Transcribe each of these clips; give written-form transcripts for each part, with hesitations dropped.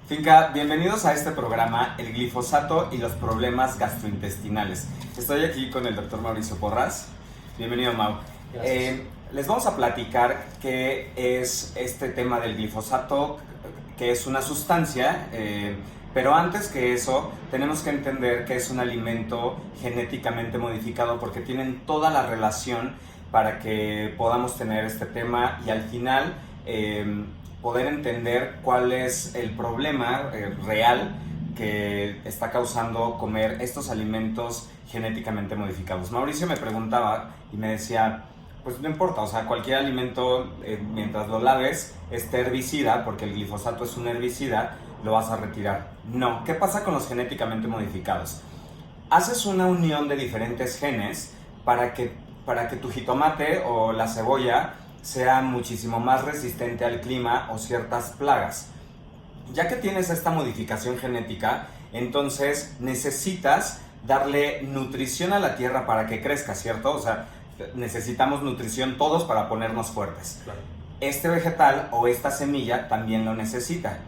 Finca, bienvenidos a este programa, el glifosato y los problemas gastrointestinales. Estoy aquí con el doctor Mauricio Porras. Bienvenido, Mau. Gracias. Les vamos a platicar qué es este tema del glifosato, que es una sustancia, pero antes que eso tenemos que entender que es un alimento genéticamente modificado porque tienen toda la relación para que podamos tener este tema y al final poder entender cuál es el problema real que está causando comer estos alimentos genéticamente modificados. Mauricio me preguntaba y me decía, pues no importa, o sea, cualquier alimento, mientras lo laves, esté herbicida, porque el glifosato es un herbicida, lo vas a retirar. No, ¿qué pasa con los genéticamente modificados? Haces una unión de diferentes genes para que tu jitomate o la cebolla sea muchísimo más resistente al clima o ciertas plagas. Ya que tienes esta modificación genética, entonces necesitas darle nutrición a la tierra para que crezca, ¿cierto? O sea, necesitamos nutrición todos para ponernos fuertes. Claro. Este vegetal o esta semilla también lo necesita.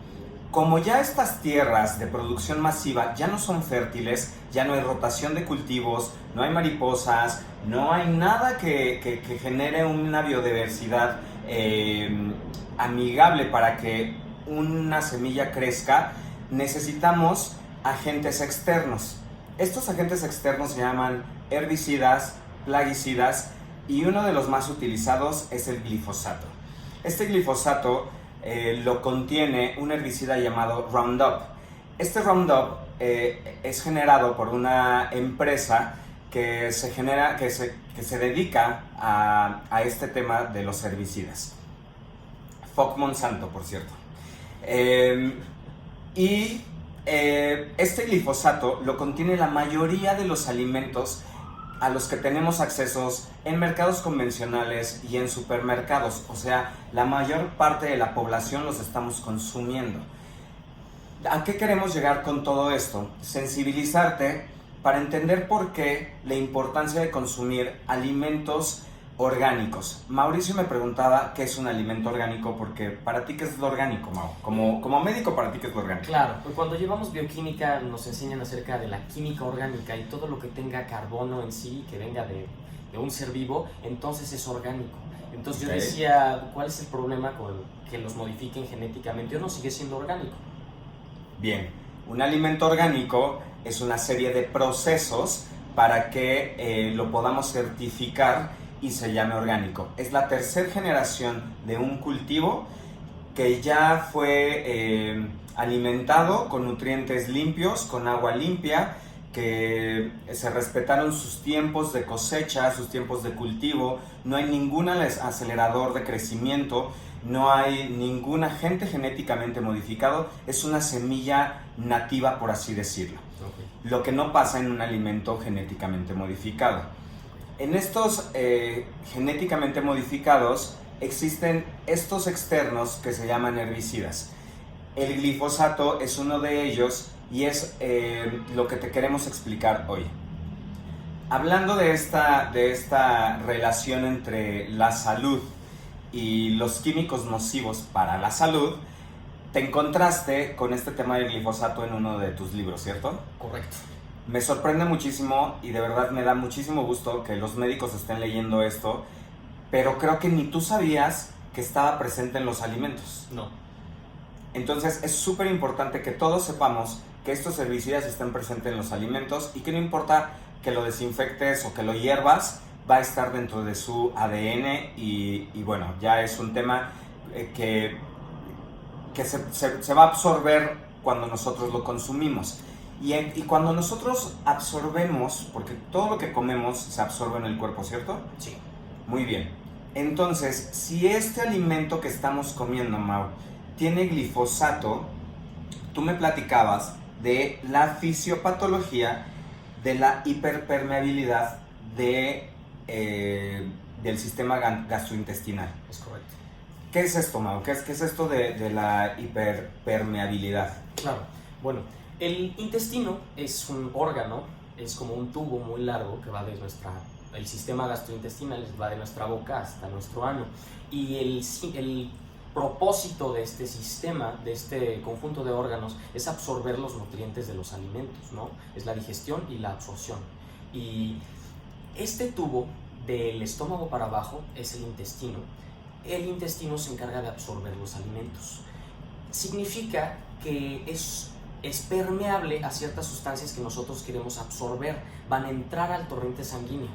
Como ya estas tierras de producción masiva ya no son fértiles, ya no hay rotación de cultivos, no hay mariposas, no hay nada que genere una biodiversidad amigable para que una semilla crezca, necesitamos agentes externos. Estos agentes externos se llaman herbicidas, plaguicidas y uno de los más utilizados es el glifosato. Este glifosato lo contiene un herbicida llamado Roundup. Este Roundup es generado por una empresa que se dedica a este tema de los herbicidas. Fuck Monsanto, por cierto. Este glifosato lo contiene la mayoría de los alimentos a los que tenemos accesos en mercados convencionales y en supermercados. O sea, la mayor parte de la población los estamos consumiendo. ¿A qué queremos llegar con todo esto? Sensibilizarte para entender por qué la importancia de consumir alimentos orgánicos. Mauricio me preguntaba qué es un alimento orgánico, porque para ti, ¿qué es lo orgánico, Mau? Como médico, para ti, ¿qué es lo orgánico? Claro, pues cuando llevamos bioquímica nos enseñan acerca de la química orgánica y todo lo que tenga carbono en sí, que venga de un ser vivo, entonces es orgánico. Entonces yo decía, ¿cuál es el problema con que los modifiquen genéticamente o no sigue siendo orgánico? Bien, un alimento orgánico es una serie de procesos para que lo podamos certificar y se llame orgánico. Es la tercera generación de un cultivo que ya fue alimentado con nutrientes limpios, con agua limpia, que se respetaron sus tiempos de cosecha, sus tiempos de cultivo, no hay ningún acelerador de crecimiento, no hay ningún agente genéticamente modificado, es una semilla nativa, por así decirlo. Okay. Lo que no pasa en un alimento genéticamente modificado. En estos genéticamente modificados existen estos externos que se llaman herbicidas. El glifosato es uno de ellos y es lo que te queremos explicar hoy. Hablando de esta relación entre la salud y los químicos nocivos para la salud, te encontraste con este tema del glifosato en uno de tus libros, ¿cierto? Correcto. Me sorprende muchísimo y de verdad me da muchísimo gusto que los médicos estén leyendo esto, pero creo que ni tú sabías que estaba presente en los alimentos. No. Entonces es súper importante que todos sepamos que estos herbicidas estén presentes en los alimentos y que no importa que lo desinfectes o que lo hiervas, va a estar dentro de su ADN y bueno, ya es un tema que se va a absorber cuando nosotros lo consumimos. Y cuando nosotros absorbemos, porque todo lo que comemos se absorbe en el cuerpo, ¿cierto? Sí. Muy bien. Entonces, si este alimento que estamos comiendo, Mau, tiene glifosato, tú me platicabas de la fisiopatología de la hiperpermeabilidad del sistema gastrointestinal. Es correcto. ¿Qué es esto, Mau? ¿Qué es esto de la hiperpermeabilidad? Claro. Bueno, el intestino es un órgano, es como un tubo muy largo que va de el sistema gastrointestinal va de nuestra boca hasta nuestro ano. Y propósito de este sistema, de este conjunto de órganos, es absorber los nutrientes de los alimentos, ¿no? Es la digestión y la absorción. Y este tubo del estómago para abajo es el intestino. El intestino se encarga de absorber los alimentos. Significa que es permeable a ciertas sustancias que nosotros queremos absorber, van a entrar al torrente sanguíneo,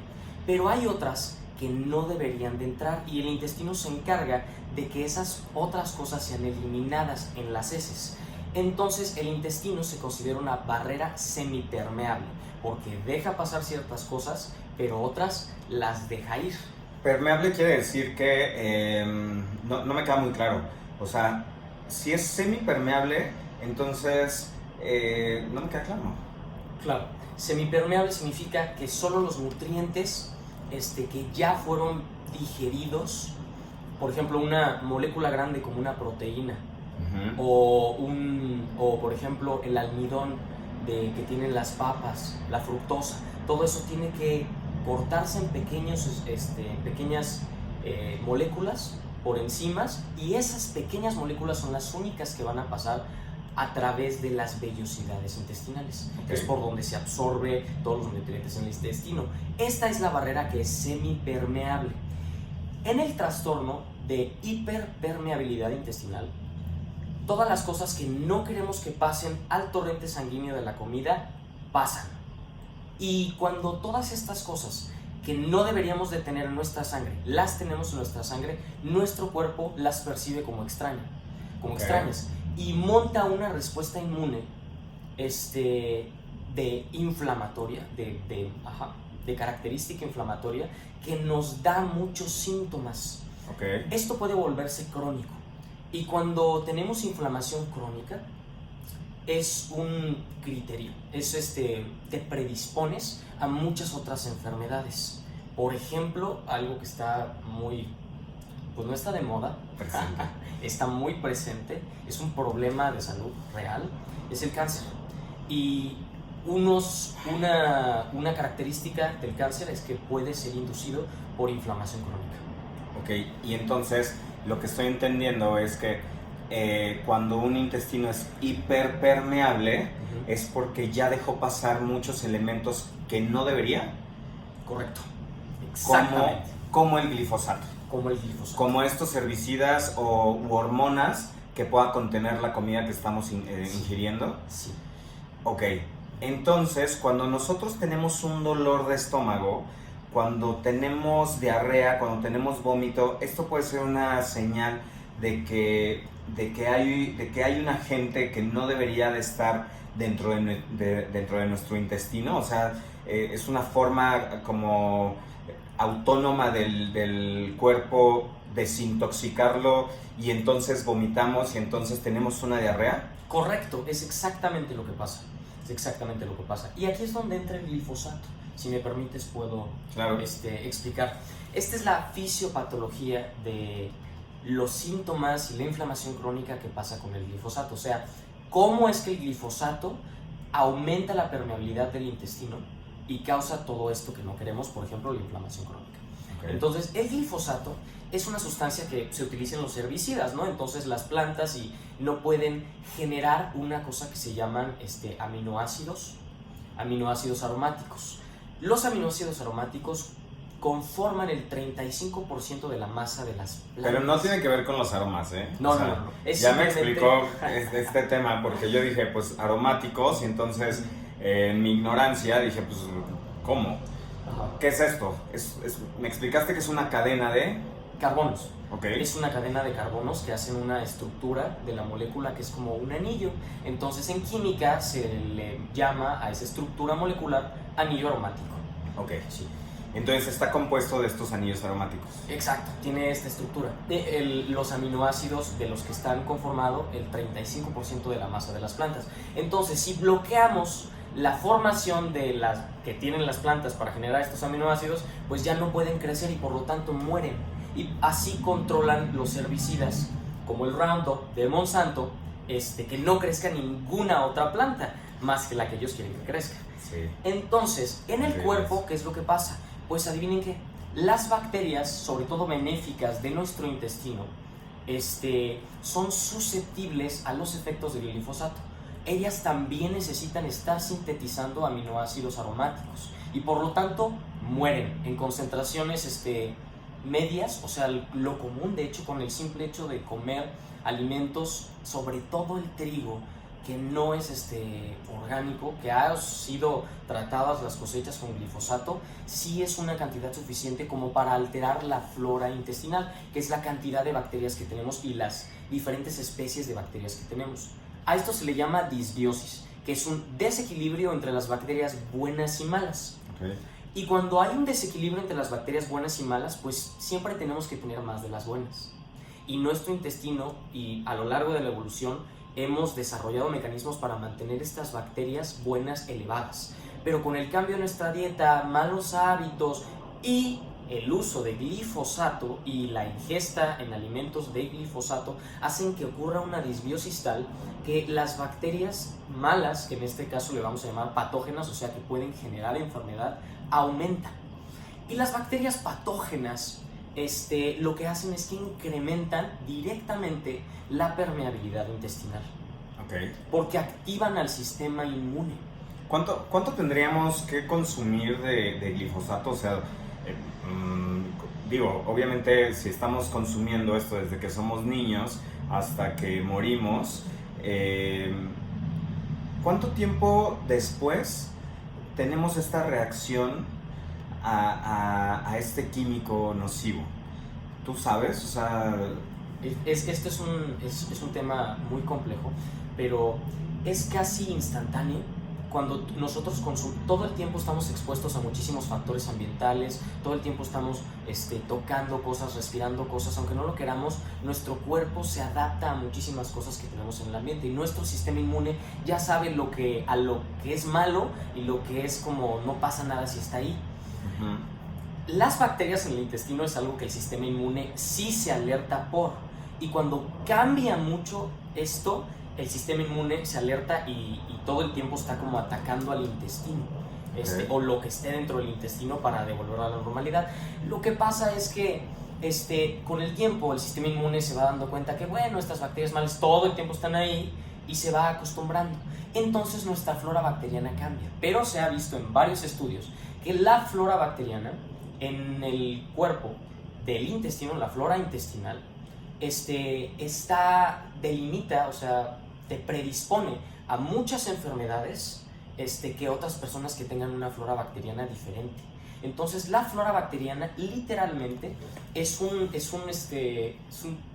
pero hay otras que no deberían de entrar y el intestino se encarga de que esas otras cosas sean eliminadas en las heces. Entonces el intestino se considera una barrera semipermeable porque deja pasar ciertas cosas, pero otras las deja ir. Permeable quiere decir que no me queda muy claro. O sea, si es semipermeable, entonces no me queda claro. Claro, semipermeable significa que solo los nutrientes que ya fueron digeridos, por ejemplo una molécula grande como una proteína, o por ejemplo el almidón que tienen las papas, la fructosa, todo eso tiene que cortarse en pequeñas moléculas por enzimas, y esas pequeñas moléculas son las únicas que van a pasar a través de las vellosidades intestinales, que es por donde se absorbe todos los nutrientes en el intestino. Esta es la barrera que es semipermeable. En el trastorno de hiperpermeabilidad intestinal, todas las cosas que no queremos que pasen al torrente sanguíneo de la comida, pasan. Y cuando todas estas cosas que no deberíamos de tener en nuestra sangre, las tenemos en nuestra sangre, nuestro cuerpo las percibe como extrañas, y monta una respuesta inmune de inflamatoria, de característica inflamatoria, que nos da muchos síntomas. Esto puede volverse crónico, y cuando tenemos inflamación crónica es un criterio, te predispones a muchas otras enfermedades. Por ejemplo, algo que está no está de moda, está muy presente, es un problema de salud real, es el cáncer. Y una característica del cáncer es que puede ser inducido por inflamación crónica. Y entonces lo que estoy entendiendo es que cuando un intestino es hiperpermeable, es porque ya dejó pasar muchos elementos que no debería. Correcto. Exactamente. Como el glifosato. Como estos herbicidas u hormonas que pueda contener la comida que estamos ingiriendo. Sí. Entonces, cuando nosotros tenemos un dolor de estómago, cuando tenemos diarrea, cuando tenemos vómito, esto puede ser una señal de que hay un agente que no debería de estar dentro de nuestro intestino. O sea, es una forma como autónoma del cuerpo desintoxicarlo, y entonces vomitamos y entonces tenemos una diarrea. Correcto, es exactamente lo que pasa. Y aquí es donde entra el glifosato. Si me permites, puedo explicar. Esta es la fisiopatología de los síntomas y la inflamación crónica que pasa con el glifosato. O sea, cómo es que el glifosato aumenta la permeabilidad del intestino y causa todo esto que no queremos, por ejemplo, la inflamación crónica. Entonces, el glifosato es una sustancia que se utiliza en los herbicidas, ¿no? Entonces, las plantas no pueden generar una cosa que se llaman aminoácidos aromáticos. Los aminoácidos aromáticos conforman el 35% de la masa de las plantas. Pero no tiene que ver con los aromas, ¿eh? No. Ya me explicó este tema, porque yo dije, pues, aromáticos, y entonces, en mi ignorancia, dije, pues, ¿cómo? Ajá. ¿Qué es esto? Me explicaste que es una cadena de carbonos. Okay. Es una cadena de carbonos que hacen una estructura de la molécula que es como un anillo. Entonces, en química se le llama a esa estructura molecular anillo aromático. Ok. Sí. Entonces está compuesto de estos anillos aromáticos. Exacto, tiene esta estructura. Los aminoácidos de los que están conformados el 35% de la masa de las plantas. Entonces, si bloqueamos la formación de las que tienen las plantas para generar estos aminoácidos, pues ya no pueden crecer y por lo tanto mueren. Y así controlan los herbicidas como el Roundup de Monsanto, que no crezca ninguna otra planta más que la que ellos quieren que crezca. Sí. Entonces, en el cuerpo, ¿qué es lo que pasa? Pues adivinen qué, las bacterias, sobre todo benéficas de nuestro intestino, son susceptibles a los efectos del glifosato. Ellas también necesitan estar sintetizando aminoácidos aromáticos y por lo tanto mueren en concentraciones medias, o sea, lo común. De hecho, con el simple hecho de comer alimentos, sobre todo el trigo, que no es orgánico, que ha sido tratadas las cosechas con glifosato, sí es una cantidad suficiente como para alterar la flora intestinal, que es la cantidad de bacterias que tenemos y las diferentes especies de bacterias que tenemos. A esto se le llama disbiosis, que es un desequilibrio entre las bacterias buenas y malas. Okay. Y cuando hay un desequilibrio entre las bacterias buenas y malas, pues siempre tenemos que tener más de las buenas. Y nuestro intestino, y a lo largo de la evolución, hemos desarrollado mecanismos para mantener estas bacterias buenas elevadas. Pero con el cambio de nuestra dieta, malos hábitos y el uso de glifosato y la ingesta en alimentos de glifosato hacen que ocurra una disbiosis tal que las bacterias malas, que en este caso le vamos a llamar patógenas, o sea que pueden generar enfermedad, aumentan. Y las bacterias patógenas lo que hacen es que incrementan directamente la permeabilidad intestinal. Okay. Porque activan al sistema inmune. ¿Cuánto tendríamos que consumir de glifosato? O sea, digo, obviamente si estamos consumiendo esto desde que somos niños hasta que morimos, ¿cuánto tiempo después tenemos esta reacción a este químico nocivo? ¿Tú sabes? O sea... Este es un tema muy complejo, pero es casi instantáneo. Cuando nosotros todo el tiempo estamos expuestos a muchísimos factores ambientales, todo el tiempo estamos tocando cosas, respirando cosas, aunque no lo queramos, nuestro cuerpo se adapta a muchísimas cosas que tenemos en el ambiente y nuestro sistema inmune ya sabe a lo que es malo y lo que es como no pasa nada si está ahí. Uh-huh. Las bacterias en el intestino es algo que el sistema inmune sí se alerta por, y cuando cambia mucho esto, el sistema inmune se alerta y todo el tiempo está como atacando al intestino, o lo que esté dentro del intestino para devolverlo a la normalidad. Lo que pasa es que con el tiempo el sistema inmune se va dando cuenta que bueno, estas bacterias malas todo el tiempo están ahí y se va acostumbrando. Entonces nuestra flora bacteriana cambia, pero se ha visto en varios estudios que la flora bacteriana en el cuerpo del intestino, la flora intestinal, delimita, o sea, te predispone a muchas enfermedades que otras personas que tengan una flora bacteriana diferente. Entonces la flora bacteriana literalmente es un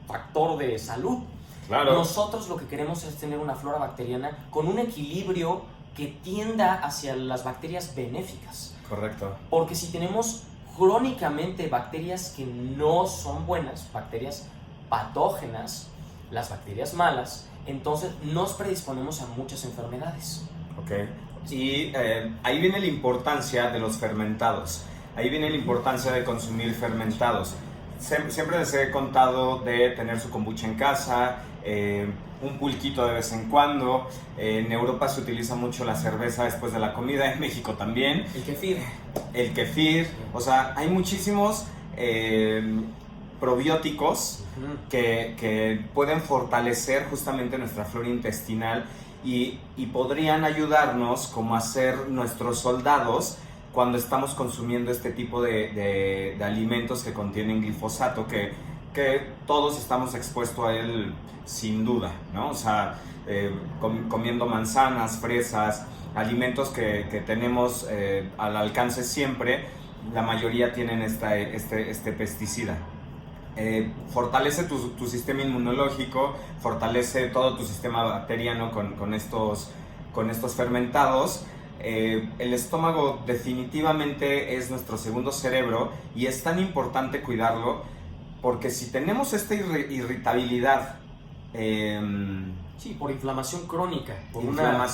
factor de salud. Claro. Nosotros lo que queremos es tener una flora bacteriana con un equilibrio que tienda hacia las bacterias benéficas. Correcto. Porque si tenemos crónicamente bacterias que no son buenas, bacterias patógenas, las bacterias malas, entonces nos predisponemos a muchas enfermedades. Ok. Y ahí viene la importancia de los fermentados. Ahí viene la importancia de consumir fermentados. Siempre les he contado de tener su kombucha en casa, un pulquito de vez en cuando. En Europa se utiliza mucho la cerveza después de la comida, en México también. El kefir. O sea, hay muchísimos probióticos que pueden fortalecer justamente nuestra flora intestinal y podrían ayudarnos como a ser nuestros soldados cuando estamos consumiendo este tipo de alimentos que contienen glifosato, que todos estamos expuestos a él sin duda, ¿no? O sea, comiendo manzanas, fresas, alimentos que tenemos al alcance siempre, la mayoría tienen este pesticida. Fortalece tu sistema inmunológico, fortalece todo tu sistema bacteriano con estos fermentados. El estómago definitivamente es nuestro segundo cerebro y es tan importante cuidarlo porque si tenemos esta irritabilidad, sí, por inflamación crónica, por una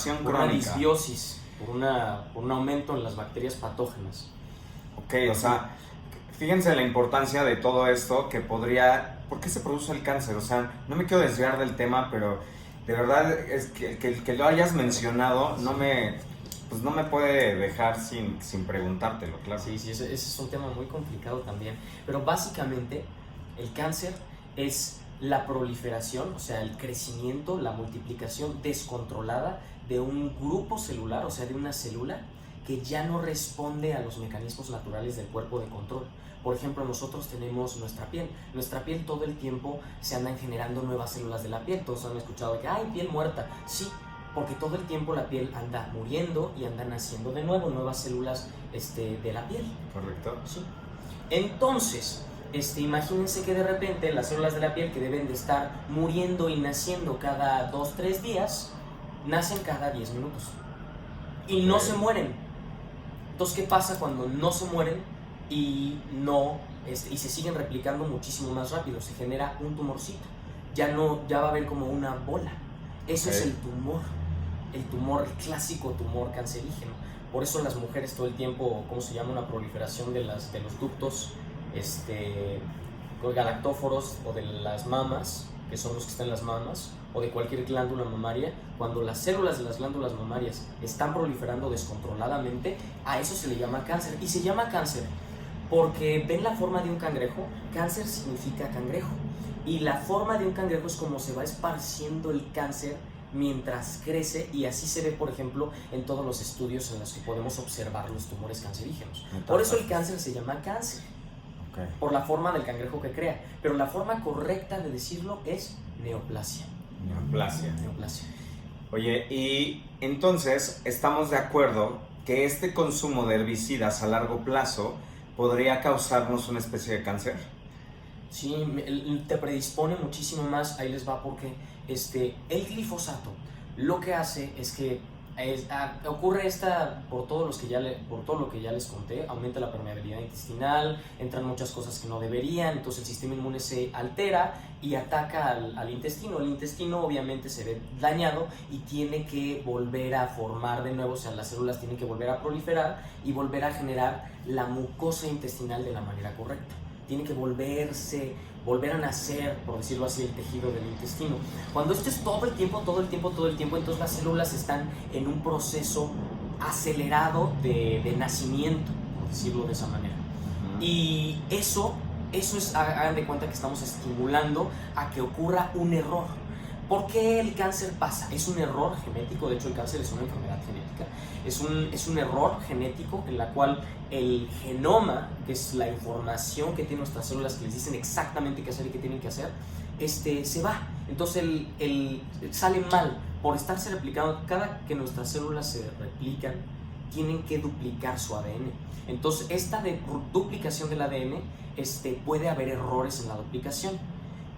disbiosis, por un aumento en las bacterias patógenas. Ok, o sea, fíjense la importancia de todo esto que podría... ¿Por qué se produce el cáncer? O sea, no me quiero desviar del tema, pero de verdad es que lo hayas mencionado no me puede dejar sin preguntártelo, claro. Sí, ese es un tema muy complicado también. Pero básicamente el cáncer es la proliferación, o sea, el crecimiento, la multiplicación descontrolada de un grupo celular, o sea, de una célula que ya no responde a los mecanismos naturales del cuerpo de control. Por ejemplo, nosotros tenemos nuestra piel. Nuestra piel todo el tiempo se andan generando nuevas células de la piel. Todos han escuchado de que hay piel muerta. Sí, porque todo el tiempo la piel anda muriendo y anda naciendo de nuevo nuevas células de la piel. Correcto. Sí. Entonces, imagínense que de repente las células de la piel que deben de estar muriendo y naciendo cada 2-3 días, nacen cada 10 minutos. Y no se mueren. Entonces, ¿qué pasa cuando no se mueren y se siguen replicando muchísimo más rápido? Se genera un tumorcito. Ya va a haber como una bola. Eso es el tumor. El clásico tumor cancerígeno. Por eso las mujeres todo el tiempo, ¿cómo se llama? Una proliferación de los ductos galactóforos o de las mamas, que son los que están en las mamas, o de cualquier glándula mamaria. Cuando las células de las glándulas mamarias están proliferando descontroladamente, a eso se le llama cáncer. Y se llama cáncer porque ven la forma de un cangrejo. Cáncer significa cangrejo. Y la forma de un cangrejo es como se va esparciendo el cáncer mientras crece, y así se ve, por ejemplo, en todos los estudios en los que podemos observar los tumores cancerígenos. Por eso el cáncer se llama cáncer, por la forma del cangrejo que crea. Pero la forma correcta de decirlo es neoplasia. Neoplasia. Oye, y entonces estamos de acuerdo que este consumo de herbicidas a largo plazo podría causarnos una especie de cáncer. Sí, te predispone muchísimo más. Ahí les va, porque el glifosato lo que hace es que ocurre por todo lo que ya les conté. Aumenta la permeabilidad intestinal, entran muchas cosas que no deberían, entonces el sistema inmune se altera y ataca al intestino. El intestino obviamente se ve dañado y tiene que volver a formar de nuevo, o sea, las células tienen que volver a proliferar y volver a generar la mucosa intestinal de la manera correcta. Tiene que volver a nacer, por decirlo así, el tejido del intestino. Cuando esto es todo el tiempo, entonces las células están en un proceso acelerado de nacimiento, por decirlo de esa manera. Y eso es, hagan de cuenta que estamos estimulando a que ocurra un error. ¿Por qué el cáncer pasa? Es un error genético. De hecho, el cáncer es una enfermedad genética. Es un error genético en la cual el genoma, que es la información que tienen nuestras células, que les dicen exactamente qué hacer y qué tienen que hacer, se va. Entonces sale mal por estarse replicando. Cada que nuestras células se replican, tienen que duplicar su ADN. Entonces, esta duplicación del ADN, puede haber errores en la duplicación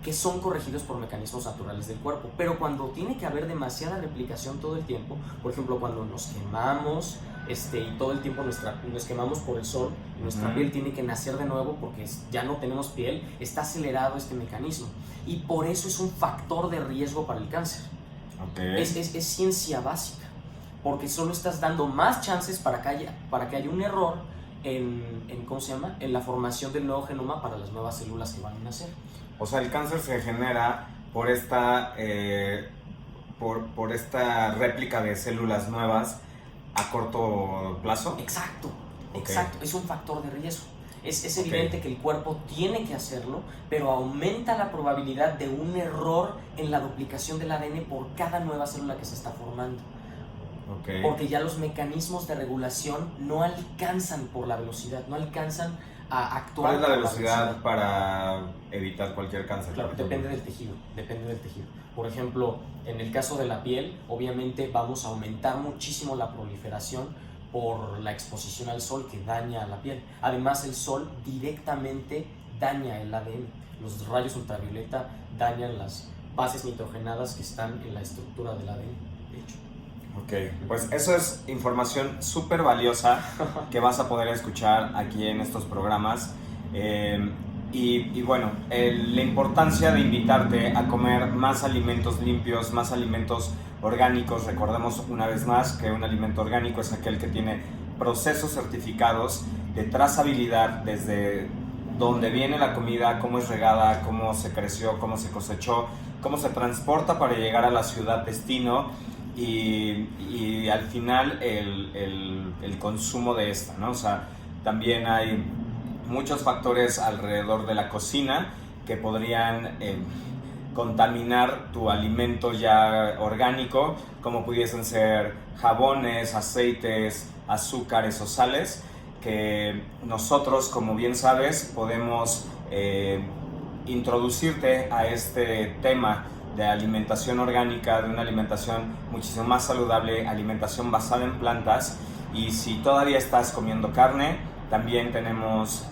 que son corregidos por mecanismos naturales del cuerpo. Pero cuando tiene que haber demasiada replicación todo el tiempo, por ejemplo, cuando nos quemamos y todo el tiempo nos quemamos por el sol, y nuestra piel tiene que nacer de nuevo porque ya no tenemos piel, está acelerado este mecanismo. Y por eso es un factor de riesgo para el cáncer. Es ciencia básica, porque solo estás dando más chances para que haya un error en la formación del nuevo genoma para las nuevas células que van a nacer. O sea, el cáncer se genera por esta réplica de células nuevas a corto plazo. Exacto. Es un factor de riesgo. Es evidente que el cuerpo tiene que hacerlo, pero aumenta la probabilidad de un error en la duplicación del ADN por cada nueva célula que se está formando. Porque ya los mecanismos de regulación no alcanzan por la velocidad, no alcanzan a actuar. ¿Cuál es la velocidad para evitar cualquier cáncer? Claro, depende del tejido. Por ejemplo, en el caso de la piel, obviamente vamos a aumentar muchísimo la proliferación por la exposición al sol, que daña a la piel. Además, el sol directamente daña el ADN. Los rayos ultravioleta dañan las bases nitrogenadas que están en la estructura del ADN, de hecho. Pues eso es información súper valiosa que vas a poder escuchar aquí en estos programas. Y bueno, la importancia de invitarte a comer más alimentos limpios, más alimentos orgánicos. Recordemos una vez más que un alimento orgánico es aquel que tiene procesos certificados de trazabilidad desde dónde viene la comida, cómo es regada, cómo se creció, cómo se cosechó, cómo se transporta para llegar a la ciudad destino y al final el consumo de esta, ¿no? O sea, también hay muchos factores alrededor de la cocina que podrían contaminar tu alimento ya orgánico, como pudiesen ser jabones, aceites, azúcares o sales, que nosotros, como bien sabes, podemos introducirte a este tema de alimentación orgánica, de una alimentación muchísimo más saludable, alimentación basada en plantas. Y si todavía estás comiendo carne, también tenemos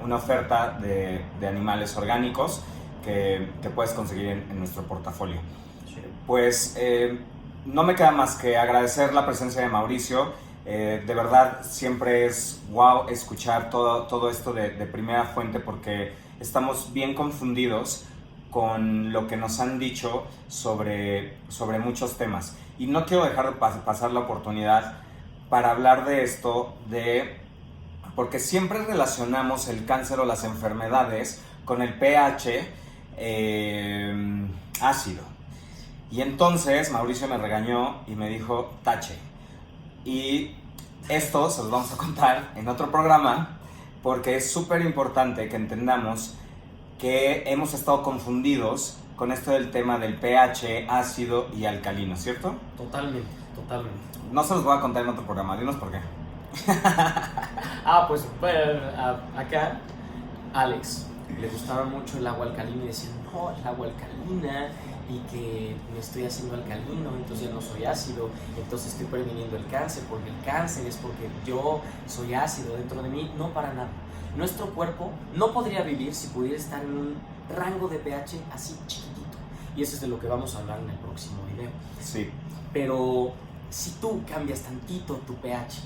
una oferta de animales orgánicos que puedes conseguir en nuestro portafolio. Sí. Pues no me queda más que agradecer la presencia de Mauricio. De verdad siempre es wow escuchar todo esto de primera fuente, porque estamos bien confundidos con lo que nos han dicho sobre muchos temas. Y no quiero dejar de pasar la oportunidad para hablar de esto, porque siempre relacionamos el cáncer o las enfermedades con el pH ácido. Y entonces Mauricio me regañó y me dijo tache. Y esto se los vamos a contar en otro programa, porque es súper importante que entendamos que hemos estado confundidos con esto del tema del pH ácido y alcalino, ¿cierto? Totalmente. No se los voy a contar en otro programa, dinos por qué. Pues acá Alex le gustaba mucho el agua alcalina y decía, no, el agua alcalina, y que me estoy haciendo alcalino, entonces ya no soy ácido, entonces estoy previniendo el cáncer, porque el cáncer es porque yo soy ácido dentro de mí. No, para nada. Nuestro cuerpo no podría vivir si pudiera estar en un rango de pH así chiquitito, y eso es de lo que vamos a hablar en el próximo video. Sí. Pero si tú cambias tantito tu pH,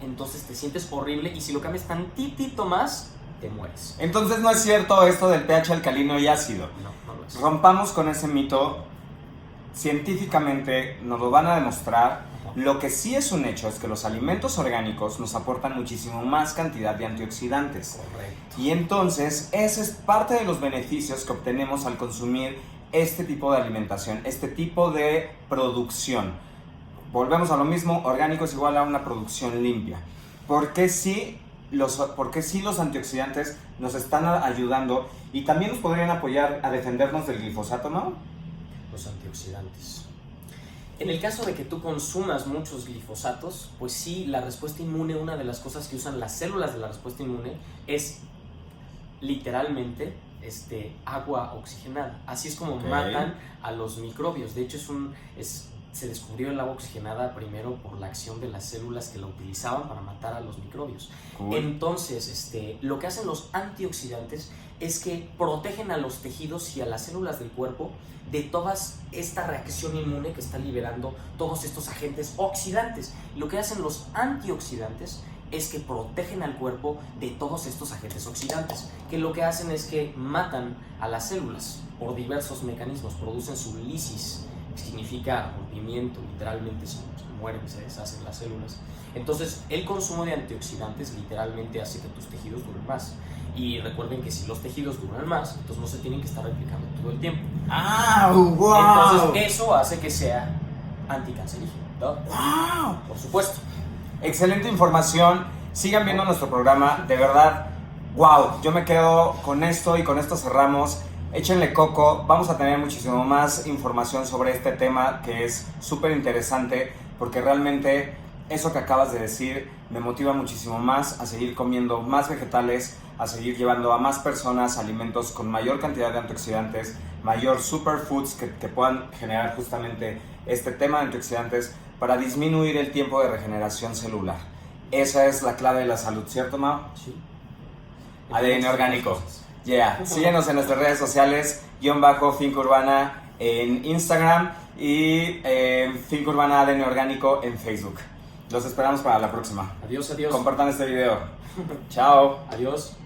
entonces te sientes horrible, y si lo cambias tantitito más, te mueres. Entonces no es cierto esto del pH alcalino y ácido. No lo es. Rompamos con ese mito. Científicamente nos lo van a demostrar. Lo que sí es un hecho es que los alimentos orgánicos nos aportan muchísimo más cantidad de antioxidantes. Correcto. Y entonces ese es parte de los beneficios que obtenemos al consumir este tipo de alimentación, este tipo de producción. Volvemos a lo mismo, orgánico es igual a una producción limpia. ¿Por qué sí los antioxidantes nos están ayudando y también nos podrían apoyar a defendernos del glifosato, no? Los antioxidantes. En el caso de que tú consumas muchos glifosatos, pues sí, la respuesta inmune, una de las cosas que usan las células de la respuesta inmune es literalmente agua oxigenada. Así es como matan a los microbios. De hecho, se descubrió el agua oxigenada primero por la acción de las células que la utilizaban para matar a los microbios. Cool. Entonces, lo que hacen los antioxidantes es que protegen a los tejidos y a las células del cuerpo de toda esta reacción inmune que está liberando todos estos agentes oxidantes. Lo que hacen los antioxidantes es que protegen al cuerpo de todos estos agentes oxidantes, que lo que hacen es que matan a las células por diversos mecanismos, producen su lisis, que significa rompimiento, literalmente se mueren, se deshacen las células. Entonces, el consumo de antioxidantes literalmente hace que tus tejidos duren más. Y recuerden que si los tejidos duran más, entonces no se tienen que estar replicando todo el tiempo. ¡Ah, wow! Entonces, eso hace que sea anticancerígeno, ¿no? ¡Wow! Por supuesto. Excelente información. Sigan viendo nuestro programa. De verdad, wow. Yo me quedo con esto y con esto cerramos. Échenle coco. Vamos a tener muchísimo más información sobre este tema que es súper interesante, porque realmente eso que acabas de decir me motiva muchísimo más a seguir comiendo más vegetales, a seguir llevando a más personas alimentos con mayor cantidad de antioxidantes, mayor superfoods que puedan generar justamente este tema de antioxidantes para disminuir el tiempo de regeneración celular. Esa es la clave de la salud, ¿cierto, Mau? Sí. ADN orgánico. Yeah. Síguenos en nuestras redes sociales, _Finca Urbana en Instagram y Finca Urbana ADN Orgánico en Facebook. Los esperamos para la próxima. Adiós. Compartan este video. Chao. Adiós.